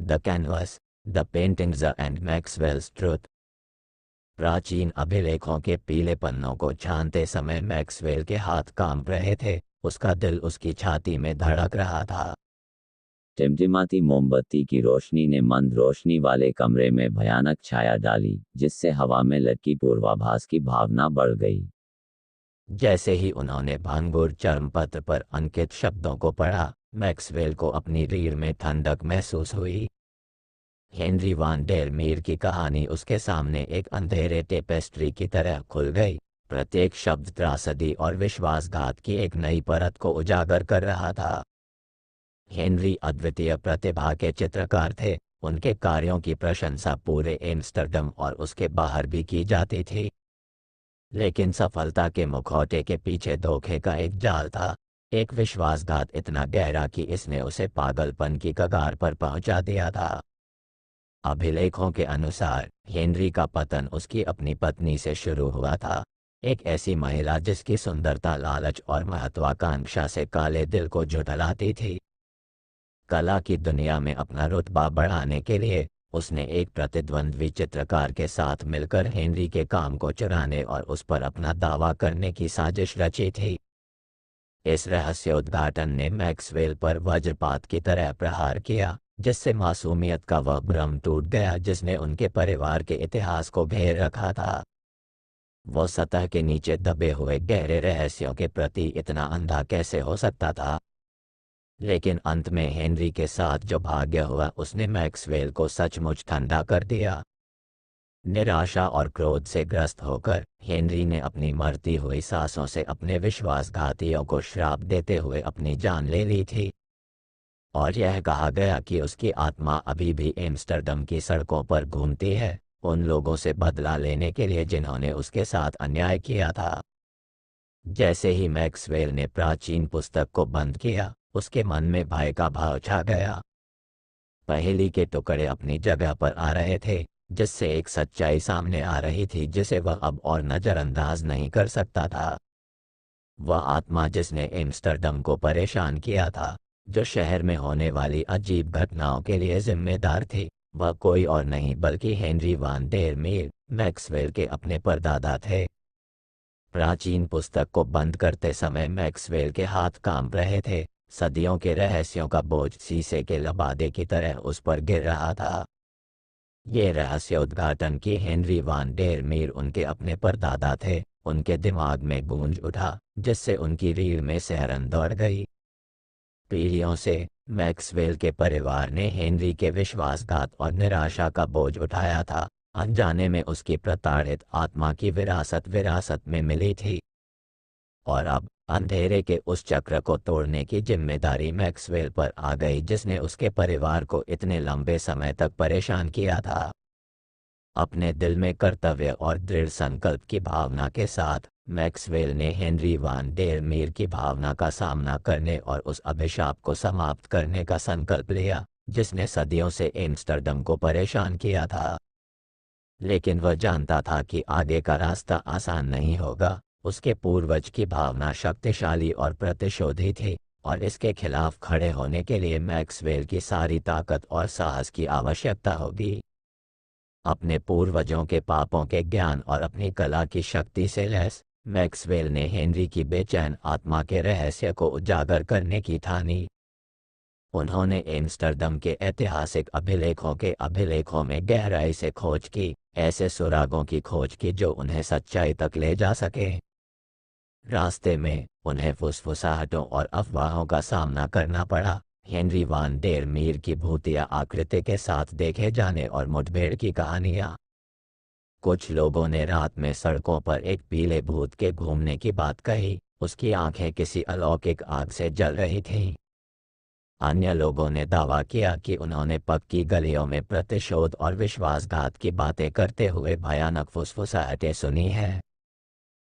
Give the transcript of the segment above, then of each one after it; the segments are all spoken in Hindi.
The canvas, the paintings and Maxwell's truth. प्राचीन अभिलेखों के पीले पन्नों को छानते समय मैक्सवेल के हाथ कांप रहे थे, उसका दिल उसकी छाती में धड़क रहा था। टिमटिमाती मोमबत्ती की रोशनी ने मंद रोशनी वाले कमरे में भयानक छाया डाली, जिससे हवा में लटकी पूर्वाभास की भावना बढ़ गई। जैसे ही उन्होंने भांगुर चर्मपत्र पर अंकित शब्दों को पढ़ा, मैक्सवेल को अपनी रीढ़ में ठंडक महसूस हुई। हेनरी वान डेर मीर की कहानी उसके सामने एक अंधेरे टेपेस्ट्री की तरह खुल गई। प्रत्येक शब्द त्रासदी और विश्वासघात की एक नई परत को उजागर कर रहा था। हेनरी अद्वितीय प्रतिभा के चित्रकार थे, उनके कार्यों की प्रशंसा पूरे एम्स्टर्डम और उसके बाहर भी की जाती थी। लेकिन सफलता के मुखौटे के पीछे धोखे का एक जाल था, एक विश्वासघात इतना गहरा कि इसने उसे पागलपन की कगार पर पहुंचा दिया था। अभिलेखों के अनुसार हेनरी का पतन उसकी अपनी पत्नी से शुरू हुआ था, एक ऐसी महिला जिसकी सुंदरता लालच और महत्वाकांक्षा से काले दिल को झुठलाती थी। कला की दुनिया में अपना रुतबा बढ़ाने के लिए उसने एक प्रतिद्वंद्वी चित्रकार के साथ मिलकर हेनरी के काम को चुराने और उस पर अपना दावा करने की साजिश रची थी। इस रहस्योद्घाटन ने मैक्सवेल पर वज्रपात की तरह प्रहार किया, जिससे मासूमियत का वह भ्रम टूट गया जिसने उनके परिवार के इतिहास को घेर रखा था। वो सतह के नीचे दबे हुए गहरे रहस्यों के प्रति इतना अंधा कैसे हो सकता था। लेकिन अंत में हेनरी के साथ जो भाग्य हुआ उसने मैक्सवेल को सचमुच ठंडा कर दिया। निराशा और क्रोध से ग्रस्त होकर हेनरी ने अपनी मरती हुई सांसों से अपने विश्वासघातियों को श्राप देते हुए अपनी जान ले ली थी। और यह कहा गया कि उसकी आत्मा अभी भी एम्स्टर्डम की सड़कों पर घूमती है, उन लोगों से बदला लेने के लिए जिन्होंने उसके साथ अन्याय किया था। जैसे ही मैक्सवेल ने प्राचीन पुस्तक को बंद किया, उसके मन में भय का भाव छा गया। पहेली के टुकड़े अपनी जगह पर आ रहे थे, जिससे एक सच्चाई सामने आ रही थी जिसे वह अब और नजरअंदाज नहीं कर सकता था। वह आत्मा जिसने एम्स्टर्डम को परेशान किया था, जो शहर में होने वाली अजीब घटनाओं के लिए जिम्मेदार थी, वह कोई और नहीं बल्कि Henry van der Mir, Maxwell के अपने परदादा थे। प्राचीन पुस्तक को बंद करते समय मैक्सवेल के हाथ कांप रहे थे, सदियों के रहस्यों का बोझ शीशे के लबादे की तरह उस पर गिर रहा था। ये रहस्योद्घाटन कि हेनरी वान डेर मीर उनके अपने परदादा थे, उनके दिमाग में गूंज उठा, जिससे उनकी रीढ़ में सिहरन दौड़ गई। पीढ़ियों से मैक्सवेल के परिवार ने हेनरी के विश्वासघात और निराशा का बोझ उठाया था, अनजाने में उसकी प्रताड़ित आत्मा की विरासत विरासत में मिली थी। और अब अंधेरे के उस चक्र को तोड़ने की जिम्मेदारी मैक्सवेल पर आ गई जिसने उसके परिवार को इतने लंबे समय तक परेशान किया था। अपने दिल में कर्तव्य और दृढ़ संकल्प की भावना के साथ मैक्सवेल ने हेनरी वान डेर मीर की भावना का सामना करने और उस अभिशाप को समाप्त करने का संकल्प लिया, जिसने सदियों से एम्स्टर्डम को परेशान किया था। लेकिन वह जानता था कि आगे का रास्ता आसान नहीं होगा। उसके पूर्वज की भावना शक्तिशाली और प्रतिशोधी थी, और इसके खिलाफ खड़े होने के लिए मैक्सवेल की सारी ताकत और साहस की आवश्यकता होगी। अपने पूर्वजों के पापों के ज्ञान और अपनी कला की शक्ति से लैस मैक्सवेल ने हेनरी की बेचैन आत्मा के रहस्य को उजागर करने की ठानी। उन्होंने एम्स्टर्डम के ऐतिहासिक अभिलेखों में गहराई से खोज की, ऐसे सुरागों की खोज की जो उन्हें सच्चाई तक ले जा सके। रास्ते में उन्हें फुसफुसाहटों और अफवाहों का सामना करना पड़ा, हेनरी वान डेर मीर की भूतिया आकृति के साथ देखे जाने और मुठभेड़ की कहानियां। कुछ लोगों ने रात में सड़कों पर एक पीले भूत के घूमने की बात कही, उसकी आंखें किसी अलौकिक आग से जल रही थीं। अन्य लोगों ने दावा किया कि उन्होंने पक्की गलियों में प्रतिशोध और विश्वासघात की बातें करते हुए भयानक फुसफुसाहटें सुनी हैं।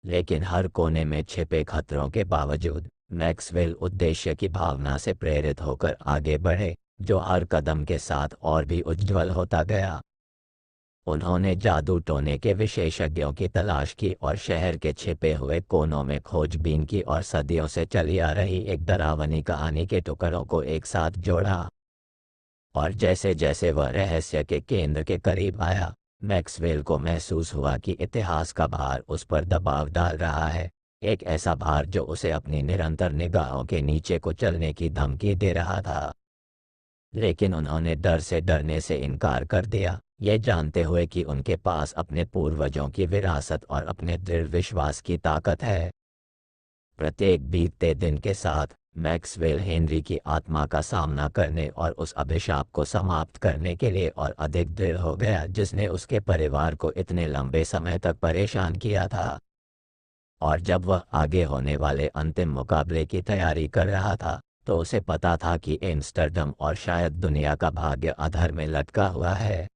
लेकिन हर कोने में छिपे खतरों के बावजूद मैक्सवेल उद्देश्य की भावना से प्रेरित होकर आगे बढ़े, जो हर कदम के साथ और भी उज्ज्वल होता गया। उन्होंने जादू टोने के विशेषज्ञों की तलाश की और शहर के छिपे हुए कोनों में खोजबीन की और सदियों से चली आ रही एक डरावनी कहानी के टुकड़ों को एक साथ जोड़ा। और जैसे जैसे वह रहस्य के केंद्र के करीब आया, मैक्सवेल को महसूस हुआ कि इतिहास का भार उस पर दबाव डाल रहा है, एक ऐसा भार जो उसे अपनी निरंतर निगाहों के नीचे को चलने की धमकी दे रहा था। लेकिन उन्होंने डर से डरने से इनकार कर दिया, ये जानते हुए कि उनके पास अपने पूर्वजों की विरासत और अपने दृढ़ विश्वास की ताकत है। प्रत्येक बीतते दिन के साथ मैक्सवेल हेनरी की आत्मा का सामना करने और उस अभिशाप को समाप्त करने के लिए और अधिक दृढ़ हो गया जिसने उसके परिवार को इतने लंबे समय तक परेशान किया था। और जब वह आगे होने वाले अंतिम मुकाबले की तैयारी कर रहा था, तो उसे पता था कि एम्स्टर्डम और शायद दुनिया का भाग्य अधर में लटका हुआ है।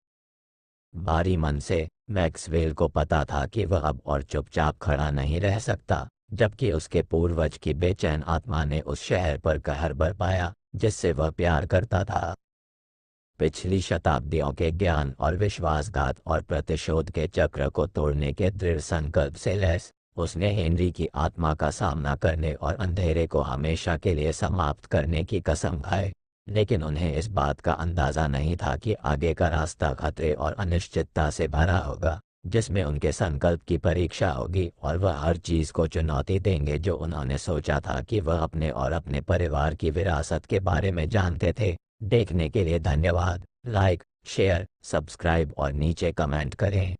भारी मन से मैक्सवेल को पता था कि वह अब और चुपचाप खड़ा नहीं रह सकता, जबकि उसके पूर्वज की बेचैन आत्मा ने उस शहर पर कहर बरपाया जिससे वह प्यार करता था। पिछली शताब्दियों के ज्ञान और विश्वासघात और प्रतिशोध के चक्र को तोड़ने के दृढ़ संकल्प से लैस, उसने हेनरी की आत्मा का सामना करने और अंधेरे को हमेशा के लिए समाप्त करने की कसम खाई। लेकिन उन्हें इस बात का अंदाज़ा नहीं था कि आगे का रास्ता खतरे और अनिश्चितता से भरा होगा, जिसमें उनके संकल्प की परीक्षा होगी और वह हर चीज़ को चुनौती देंगे जो उन्होंने सोचा था कि वह अपने और अपने परिवार की विरासत के बारे में जानते थे। देखने के लिए धन्यवाद। लाइक, शेयर, सब्सक्राइब और नीचे कमेंट करें।